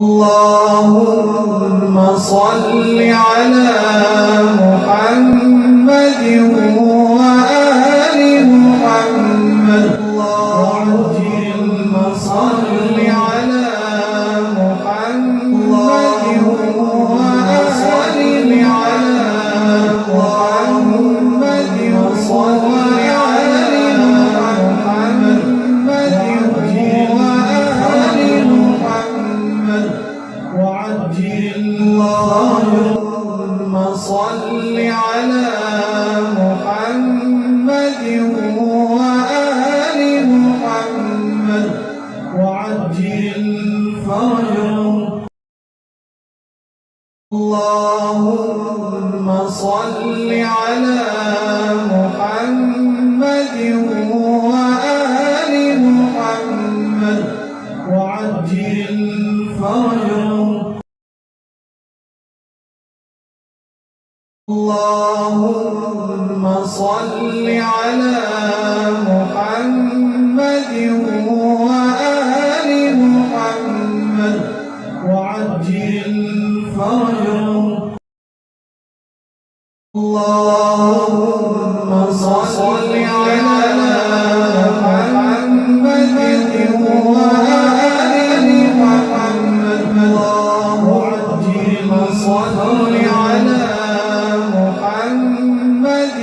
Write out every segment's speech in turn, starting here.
اللهم صل على محمد وآل محمد. اللهم صل على محمد وآل محمد وصل على محمد وآل محمد وعجل. اللهم صل على محمد وآل محمد وعجل فرجهم. اللهم صل على محمد وآل محمد وعجل فرجهم. اللهم صل على محمد وآل محمد وعجل فرجهم. اللهم صل على محمد وآل محمد وعجل. صل على محمد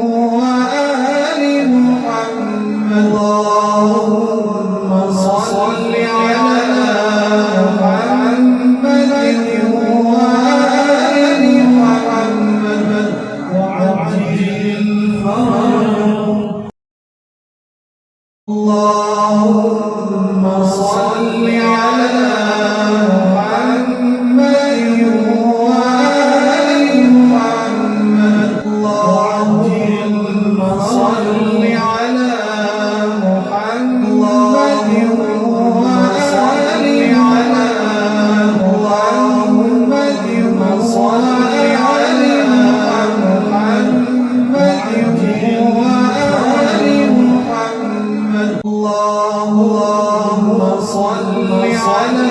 وآل محمد. اللهم صل على محمد وآل محمد وعجل فرجهم. اللهم صل على محمد وآل محمد. اللهم صل على محمد وآل محمد وصل على محمد وآل محمد. اللهم صل على